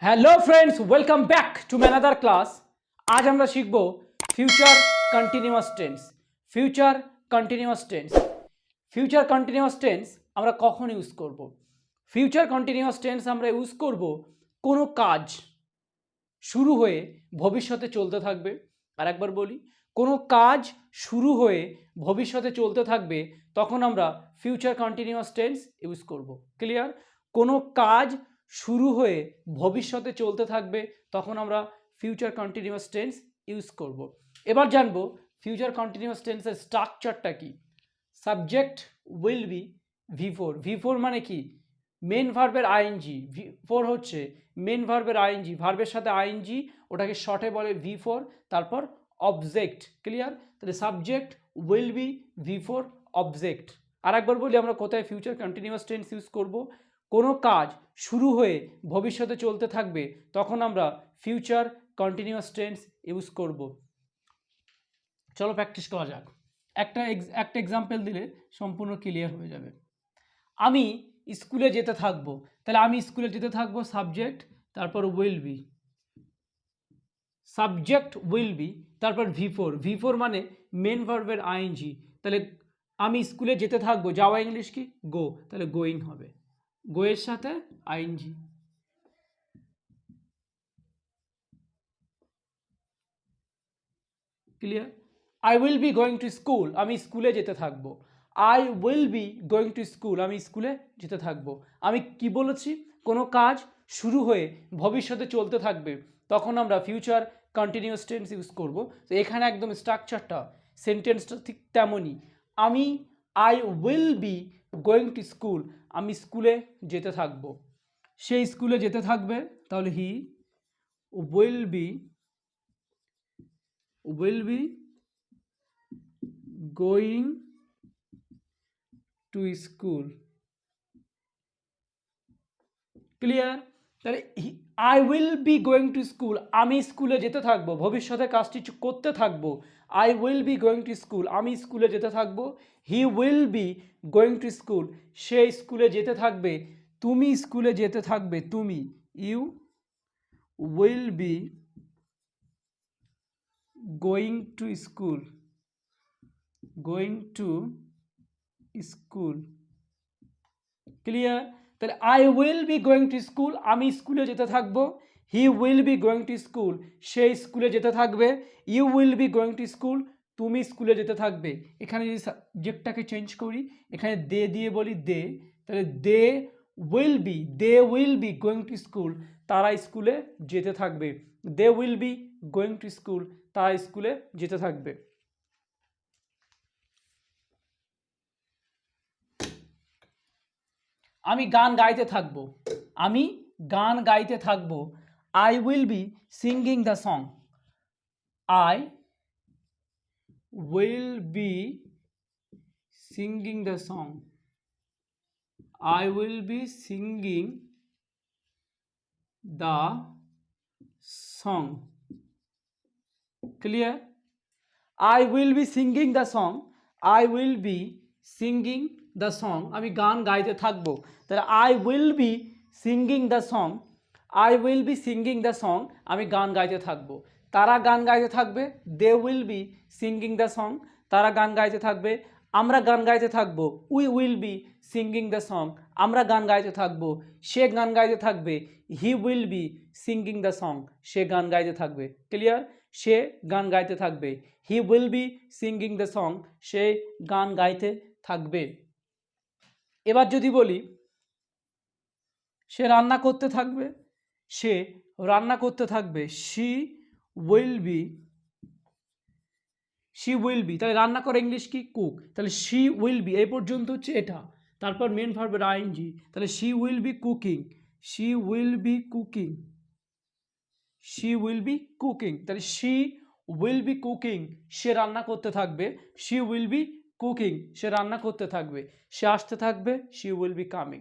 Hello friends, welcome back to another class. আজ আমরা শিখব future continuous tense. Future continuous tense future continuous tense আমরা কখন use করব? ফিউচার কন্টিনিউয়াস টেন্স আমরা ইউজ করব কোনো কাজ শুরু হয়ে ভবিষ্যতে চলতে থাকবে। আর একবার বলি, কোনো কাজ শুরু হয়ে ভবিষ্যতে চলতে থাকবে, তখন আমরা ফিউচার কন্টিনিউয়াস টেন্স ইউজ করব। ক্লিয়ার? কোনো কাজ শুরু হয়ে ভবিষ্যতে চলতে থাকবে, তখন আমরা ফিউচার কন্টিনিউয়াস টেন্স ইউজ করব। এবার জানবো ফিউচার কন্টিনিউয়াস টেন্সের স্ট্রাকচারটা কি। Subject will be V4। V4 মানে কি? মেন ভার্বের আইএনজি। V4 হচ্ছে মেন ভার্বের আইএনজি, ভার্বের সাথে আইএনজি, ওটাকে শর্টে বলে V4। তারপর অবজেক্ট। ক্লিয়ার? তাহলে subject will be V4 object. আর একবার বলি, আমরা কোথায় ফিউচার কন্টিনিউয়াস টেন্স ইউজ করব? কোনো কাজ শুরু হয়ে ভবিষ্যতে চলতে থাকবে, তখন আমরা ফিউচার কন্টিনিউয়াস টেন্স ইউজ করব। চলো প্র্যাকটিস করা যাক। একটা এক্সাম্পল দিলে সম্পূর্ণ ক্লিয়ার হয়ে যাবে। আমি স্কুলে যেতে থাকবো, তাহলে আমি স্কুলে যেতে থাকবো সাবজেক্ট, তারপর will be, subject will B, তারপর V4 মানে মেন ভার্বের আইএনজি। তাহলে আমি স্কুলে যেতে থাকবো, যাওয়া ইংলিশ কি? গো, তাহলে গোয়িং হবে, গো এর সাথে ING. Clear? I will be going to school, আমি স্কুলে যেতে থাকবো। I will be going to school, আমি স্কুলে যেতে থাকবো। আমি কি বলেছি? কোনো কাজ শুরু হয়ে ভবিষ্যতে চলতে থাকবে, তখন আমরা ফিউচার কন্টিনিউয়াস টেন্স ইউজ করব। তো এখানে একদম স্ট্রাকচারটা, সেন্টেন্সটা ঠিক তেমনই। I will be going to school, আমি স্কুলে যেতে থাকবো। সে স্কুলে যেতে থাকবে, তাহলে he will be going to school। Clear? তাহলে I will be going to school, আমি স্কুলে যেতে থাকবো, ভবিষ্যতে কাজটি করতে থাকবো। I will be going to school, আমি স্কুলে যেতে থাকবো। He will be going to school, সে স্কুলে যেতে থাকবে। তুমি স্কুলে যেতে থাকবে, তুমি, you will be going to school, clear? তাহলে I will be going to school, আমি স্কুলে যেতে থাকবো। He will be going to school, সে স্কুলে যেতে থাকবে। You will be going to school, তুমি স্কুলে যেতে থাকবে। এখানে যদি সাবজেক্টটাকে চেঞ্জ করি, এখানে দে দিয়ে বলি দে, তাহলে they will be going to school, তারা স্কুলে যেতে থাকবে। They will be going to school, তারা স্কুলে যেতে থাকবে। আমি গান গাইতে থাকবো, আমি গান গাইতে থাকবো। I will be singing the song, I will be singing the song, I will be singing the song. Clear? I will be singing the song, I will be singing the song, আমি গান গাইতে থাকবো। তাহলে I will be singing the song, I will be singing the song, আমি গান গাইতে থাকবো। তারা গান গাইতে থাকবে, they will be singing the song, তারা গান গাইতে থাকবে। আমরা গান গাইতে থাকবো, we will be singing the song, আমরা গান গাইতে থাকবো। সে গান গাইতে থাকবে, he will be singing the song, সে গান গাইতে থাকবে। ক্লিয়ার? সে গান গাইতে থাকবে, he will be singing the song, সে গান গাইতে থাকবে। এবার যদি বলি সে রান্না করতে থাকবে, সে রান্না করতে থাকবে। শি উইল বি, তাহলে রান্না করে ইংলিশ কি? কুক। তাহলে শি উইল বি, এই পর্যন্ত হচ্ছে এটা। তারপর মেন ভার্বের আইএনজি, তাহলে she will be cooking, she will be cooking, তাহলে শি উইল বি কুকিং, সে রান্না করতে থাকবে। শি উইল বি কুকিং, সে রান্না করতে থাকবে। সে আসতে থাকবে, শি উইল বি কামিং।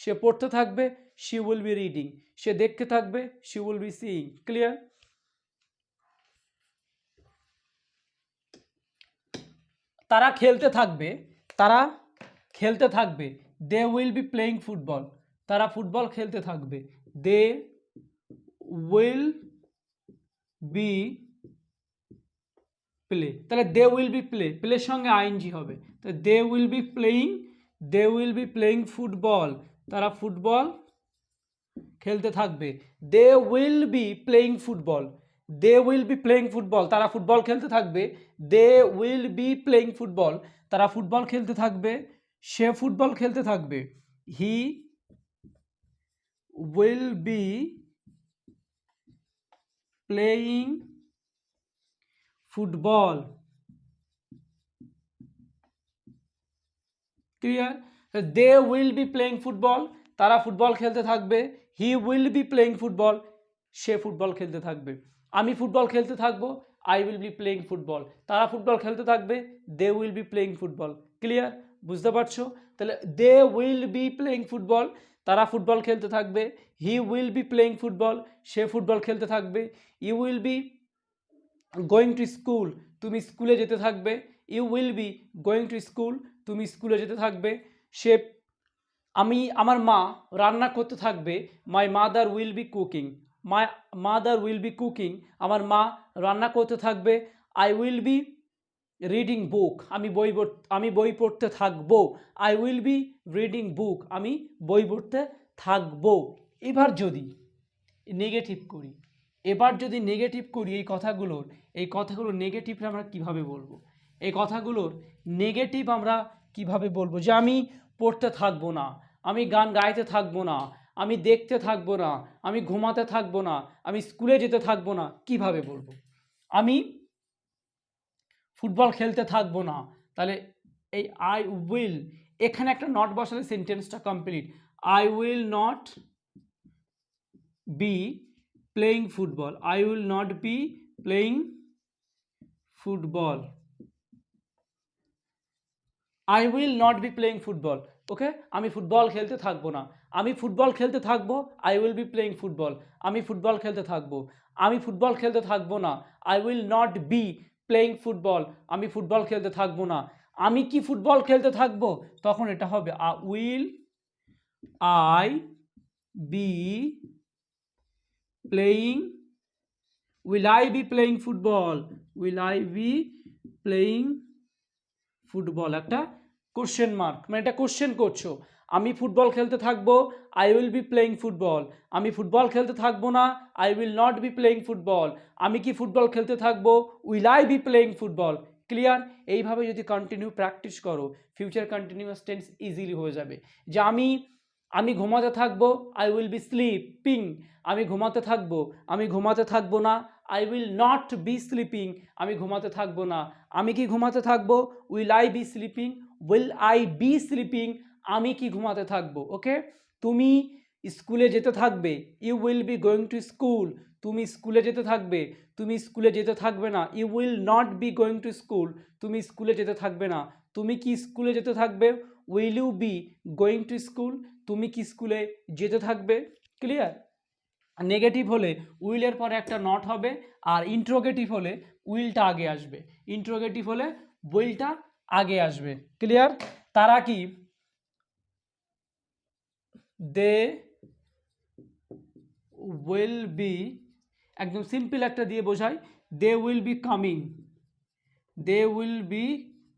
সে পড়তে থাকবে, শি উইল বি রিডিং। সে দেখতে থাকবে, she will be seeing. Clear? তারা খেলতে থাকবে, they will be playing football, তারা ফুটবল খেলতে থাকবে। দে উইল বি প্লে, তাহলে দে উইল বি প্লে, প্লের সঙ্গে আইএনজি হবে, তো they will be playing football, তারা ফুটবল খেলতে থাকবে। They will be playing football, they will be playing football, তারা ফুটবল খেলতে থাকবে। They will be playing football, তারা ফুটবল খেলতে থাকবে। সে ফুটবল খেলতে থাকবে। He will be playing football. Clear? They will be playing football, তারা ফুটবল খেলতে থাকবে। He will be playing football, সে ফুটবল খেলতে থাকবে। আমি ফুটবল খেলতে থাকবো, I will be playing football, তারা ফুটবল খেলতে থাকবে। They will be playing football. Clear? বুঝতে পারছো? তাহলে they will be playing football, তারা ফুটবল খেলতে থাকবে। He will be playing football, সে ফুটবল খেলতে থাকবে। You will be going to school, তুমি স্কুলে যেতে থাকবে। You will be going to school, তুমি স্কুলে যেতে থাকবে। সে আমার মা রান্না করতে থাকবে। My mother will be cooking, my mother will be cooking, আমার মা রান্না করতে থাকবে। আই উইল বি রিডিং বুক, আমি বই পড়তে থাকবো। আই উইল বি রিডিং বুক, আমি বই পড়তে থাকবো। এবার যদি নেগেটিভ করি, এই কথাগুলোর নেগেটিভ আমরা কিভাবে বলবো? এই কথাগুলোর নেগেটিভ আমরা কিভাবে বলবো? যে আমি পড়তে থাকবো না, আমি গান গাইতে থাকবো না, আমি দেখতে থাকবো না, আমি ঘুমাতে থাকবো না, আমি স্কুলে যেতে থাকবো না, কিভাবে বলবো? আমি ফুটবল খেলতে থাকবো না, তাহলে এই আই উইল, এখানে একটা নট বসালে সেন্টেন্সটা complete. I will not be playing football, I will not be playing football, I will not be playing football. Okay, আমি ফুটবল খেলতে থাকবো না, আমি ফুটবল খেলতে থাকবো। I will be playing football, আমি ফুটবল খেলতে থাকবো। আমি ফুটবল খেলতে থাকবো না, I will not be playing football, আমি ফুটবল খেলতে থাকবো না। আমি কি ফুটবল খেলতে থাকবো? তখন এটা হবে will I be playing, will I B playing football, will I B playing football, একটা কোশ্চেন মার্ক, মানে এটা কোশ্চেন করছো। আমি ফুটবল খেলতে থাকবো, I will be playing football, আমি ফুটবল খেলতে থাকবো না, I will not be playing football, আমি কি ফুটবল খেলতে থাকবো? Will I B playing football. Clear? এইভাবে যদি কন্টিনিউ প্র্যাকটিস করো, ফিউচার কন্টিনিউয়াস টেন্স ইজিলি হয়ে যাবে। যে আমি ঘুমাতে থাকবো, আই উইল বি স্লিপিং, আমি ঘুমাতে থাকবো না, I will not be sleeping, আমি ঘুমাতে থাকবো না। আমি কি ঘুমাতে থাকবো? Will I be sleeping, will I be sleeping, আমি কি ঘুমাতে থাকবো। ওকে, তুমি স্কুলে যেতে থাকবে, you will be going to school, তুমি স্কুলে যেতে থাকবে। তুমি স্কুলে যেতে থাকবে না, you will not be going to school, তুমি স্কুলে যেতে থাকবে না। তুমি কি স্কুলে যেতে থাকবে? Will you be going to school, তুমি কি স্কুলে যেতে থাকবে। ক্লিয়ার? নেগেটিভ হলে উইলের পরে একটা নট হবে, আর ইন্ট্রোগেটিভ হলে উইলটা আগে আসবে। ইন্ট্রোগেটিভ হলে উইলটা আগে আসবে। ক্লিয়ার? তারা কি, দে উইল বি, একদম সিম্পল একটা দিয়ে বোঝাই, they will be coming, they will be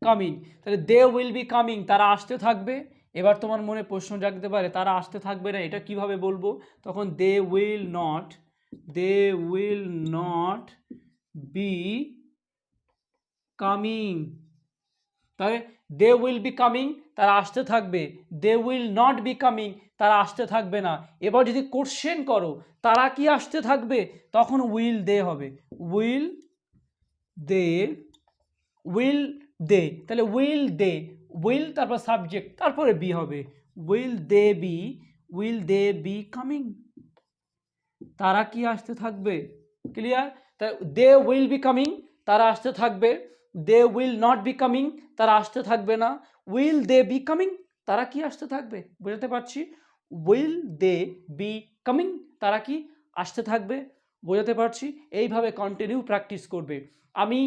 coming, তাহলে দে উইল বি কামিং, তারা আসতে থাকবে। এবার তোমার মনে প্রশ্ন জাগতে পারে, তারা আসতে থাকবে না, এটা কিভাবে বলবো? তখন they will not be coming, তাহলে দে উইল বি কামিং, তারা আসতে থাকবে। They will not be coming, তারা আসতে থাকবে না। এবার যদি কোশ্চেন করো, তারা কি আসতে থাকবে, তখন উইল দে হবে। উইল দে, তাহলে উইল দে, উইল তারপর সাবজেক্ট, তারপরে বি হবে। উইল দে বি কামিং, তারা কি আসতে থাকবে। ক্লিয়ার? তাই দে উইল বি কামিং, তারা আসতে থাকবে। They will not be coming, তারা আসতে থাকবে না। উইল দে বি কামিং, তারা কি আসতে থাকবে। বুঝতে পারছি? উইল দে বি কামিং, তারা কি আসতে থাকবে। বোঝাতে পারছি? এইভাবে কন্টিনিউ প্র্যাকটিস করবে। আমি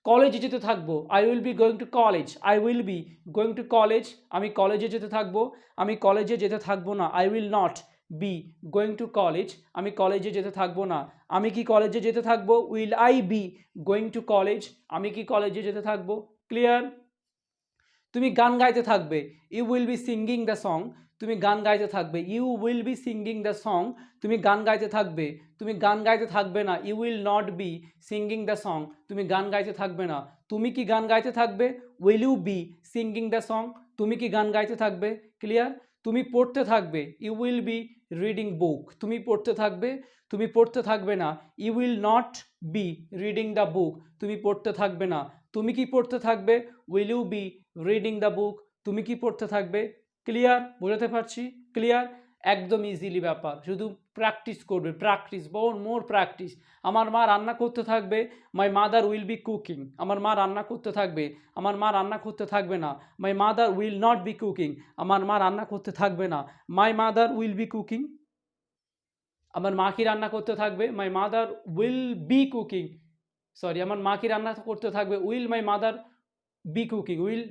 কলেজে যেতে থাকবো, I will be going to college, I will be going to college, আমি কলেজে যেতে থাকবো। আমি কলেজে যেতে থাকবো না, I will not be going to college, আমি কলেজে যেতে থাকবো না। আমি কি কলেজে যেতে থাকবো? Will I B going to college, আমি কি কলেজে যেতে থাকবো? ক্লিয়ার? তুমি গান গাইতে থাকবে, you will be singing the song, তুমি গান গাইতে থাকবে, you will be singing the song, তুমি গান গাইতে থাকবে। তুমি গান গাইতে থাকবে না, you will not be singing the song, তুমি গান গাইতে থাকবে না। তুমি কি গান গাইতে থাকবে? Will you be singing the song, তুমি কি গান গাইতে থাকবে? ক্লিয়ার? তুমি পড়তে থাকবে, you will be reading book, তুমি পড়তে থাকবে। তুমি পড়তে থাকবে না, you will not be reading the book, তুমি পড়তে থাকবে না। তুমি কি পড়তে থাকবে? Will you be reading the book, তুমি কি পড়তে থাকবে? ক্লিয়ার? বোঝাতে পারছি? ক্লিয়ার? একদম ইজিলি ব্যাপার, শুধু প্র্যাকটিস করবে, প্র্যাকটিস, মোর প্র্যাকটিস। আমার মা রান্না করতে থাকবে, my mother will be cooking, আমার মা রান্না করতে থাকবে, আমার মা রান্না করতে থাকবে না। My mother will not be cooking, আমার মা রান্না করতে থাকবে না। My mother will be cooking, আমার মা কি রান্না করতে থাকবে? My mother will be cooking, sorry, আমার মা কি রান্না করতে থাকবে? Will my mother be cooking, will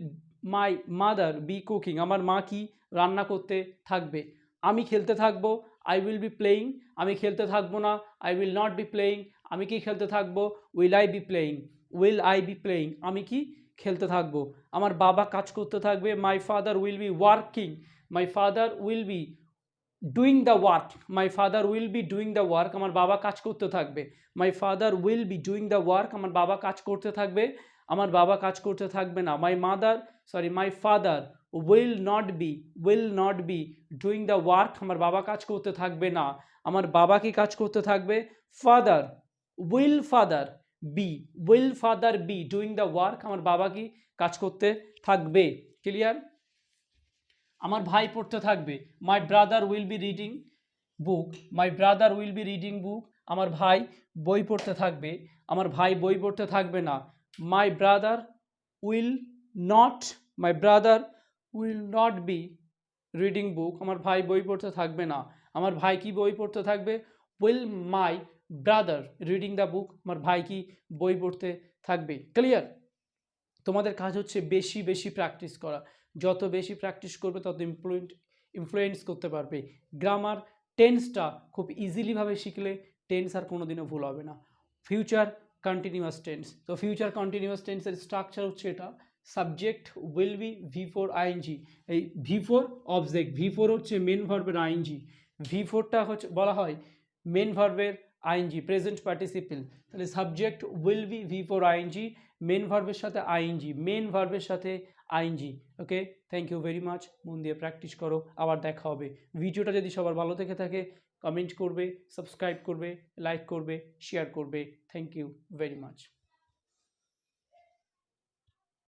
my mother be cooking, আমার মা কি রান্না করতে থাকবে। আমি খেলতে থাকবো, আই উইল বি প্লেয়িং, আমি খেলতে থাকবো না, I will not be playing, আমি কি খেলতে থাকবো? Will I be playing, will I be playing, আমি কি খেলতে থাকবো। আমার বাবা কাজ করতে থাকবে, my father will be working, my father will be doing the work, my father will be doing the work, আমার বাবা কাজ করতে থাকবে। My father will be doing the work, আমার বাবা কাজ করতে থাকবে, আমার বাবা কাজ করতে থাকবে না। My father will not be doing the work, আমার বাবা কাজ করতে থাকবে না। আমার বাবা কি কাজ করতে থাকবে? Father will father be doing the work, আমার বাবা কি কাজ করতে থাকবে। ক্লিয়ার? আমার ভাই পড়তে থাকবে, my brother will be reading book, my brother will be reading বুক, আমার ভাই বই পড়তে থাকবে, আমার ভাই বই পড়তে থাকবে না। My brother will not be reading বুক, আমার ভাই বই পড়তে থাকবে না। আমার ভাই কি বই পড়তে থাকবে? Will my brother reading the বুক, আমার ভাই কি বই পড়তে থাকবে। ক্লিয়ার? তোমাদের কাজ হচ্ছে বেশি বেশি প্র্যাকটিস করা, যত বেশি প্র্যাকটিস করবে তত ইনফ্লুয়েন্স করতে পারবে। গ্রামার টেন্সটা খুব ইজিলিভাবে শিখলে টেন্স আর কোনোদিনও ভুল হবে না। ফিউচার কন্টিনিউয়াস টেন্স, তো ফিউচার কন্টিনিউয়াস টেন্সের স্ট্রাকচার হচ্ছে এটা, subject will be V4 ING, এই V4 অবজেক্ট, V4 হচ্ছে মেন ভার্বের আইএনজি, V4টা হচ্ছে বলা হয় মেন ভার্বের আইএনজি, প্রেজেন্ট পার্টিসিপল। তাহলে subject will be V4 ING, main ভার্বের সাথে আইএনজি, মেন ভার্বের সাথে ING. Okay, thank you very much, মন দিয়ে প্র্যাকটিস করো, আবার দেখা হবে। ভিডিওটা যদি সবার ভালো থেকে থাকে কমেন্ট করবে, সাবস্ক্রাইব করবে, লাইক করবে, শেয়ার করবে। Thank you very much.